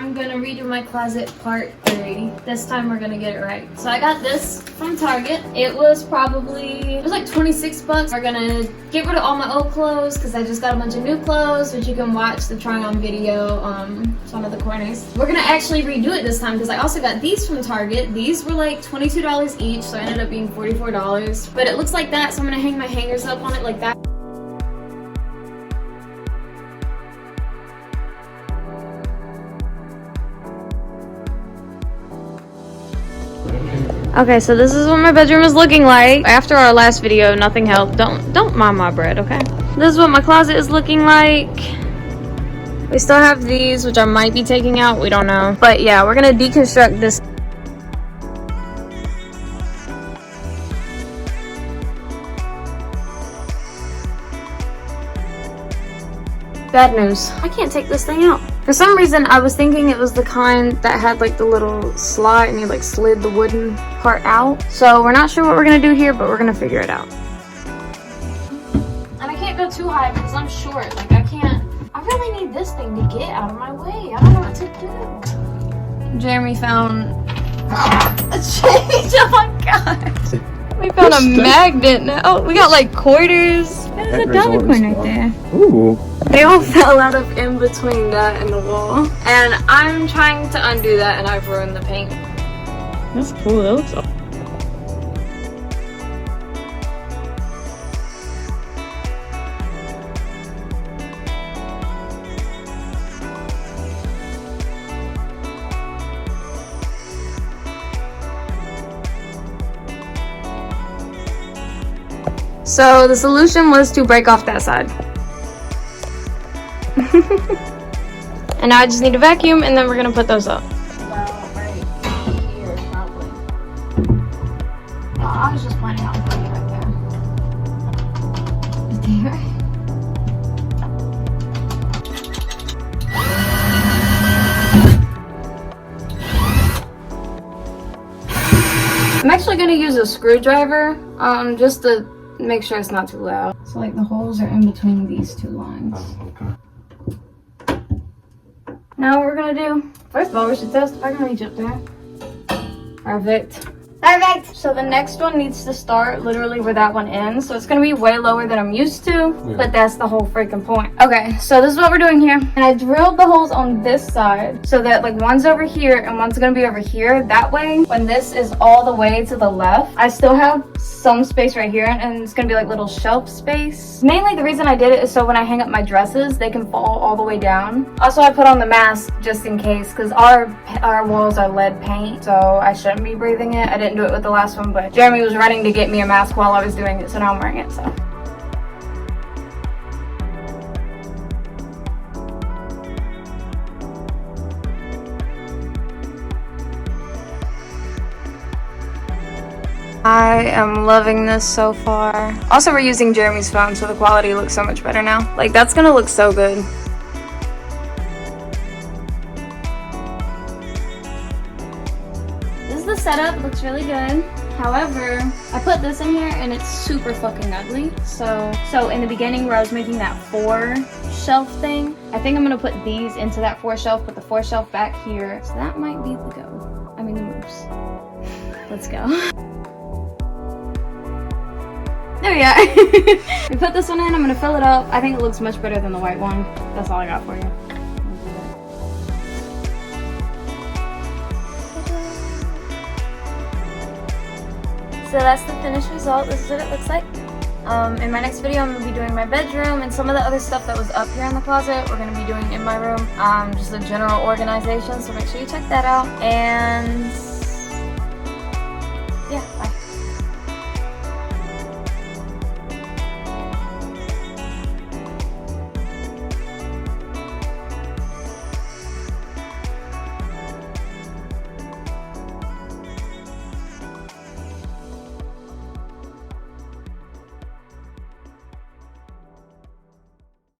I'm gonna redo my closet part 3. This time we're gonna get it right. So I got this from Target. It was like 26 bucks. We're gonna get rid of all my old clothes because I just got a bunch of new clothes, which you can watch the try on video on one of the corners. We're gonna actually redo it this time because I also got these from Target. These were like $22 each, so I ended up being $44. But it looks like that, so I'm gonna hang my hangers up on it like that. Okay, so this is what my bedroom is looking like. After our last video, nothing helped. Don't mind my bread, okay? This is what my closet is looking like. We still have these, which I might be taking out. We don't know. But yeah, we're gonna deconstruct this. Bad news. I can't take this thing out. For some reason, I was thinking it was the kind that had like the little slide and you like slid the wooden part out. So we're not sure what we're gonna do here, but we're gonna figure it out. And I can't go too high because I'm short. Like I really need this thing to get out of my way. I don't know what to do. Jeremy found a change. Oh my god. We found a magnet now. Oh, we got like quarters. There's a dollar coin right there. Ooh. They all fell out of in between that and the wall. And I'm trying to undo that and I've ruined the paint. That's cool. That looks awesome. So the solution was to break off that side. And now I just need a vacuum and then we're gonna put those up. Well, right here probably. Oh, I was just planning on putting it right there. I'm actually gonna use a screwdriver, just to make sure it's not too loud. So like the holes are in between these two lines. Oh, okay. Now what we're gonna do, first of all, we should test if I can reach up there. Perfect. Perfect! So the next one needs to start literally where that one ends. So it's gonna be way lower than I'm used to, but that's the whole freaking point. Okay, so this is what we're doing here. And I drilled the holes on this side so that like one's over here and one's gonna be over here. That way, when this is all the way to the left, I still have some space right here and it's gonna be like little shelf space. Mainly the reason I did it is so when I hang up my dresses, they can fall all the way down. Also, I put on the mask just in case because our walls are lead paint, so I shouldn't be breathing it. I didn't do it with the last one, but Jeremy was running to get me a mask while I was doing it, so now I'm wearing it, so. I am loving this so far. Also, we're using Jeremy's phone, so the quality looks so much better now. Like, that's gonna look so good. This is the setup, it looks really good. However, I put this in here and it's super fucking ugly. So in the beginning where I was making that 4 shelf thing, I think I'm gonna put these into that 4 shelf, put the 4 shelf back here. So that might be the go. I mean the moves. Let's go. There we are. We put this one in, I'm gonna fill it up. I think it looks much better than the white one. That's all I got for you. So that's the finished result. This is what it looks like. In my next video, I'm going to be doing my bedroom and some of the other stuff that was up here in the closet we're going to be doing in my room. Just a general organization, so make sure you check that out. And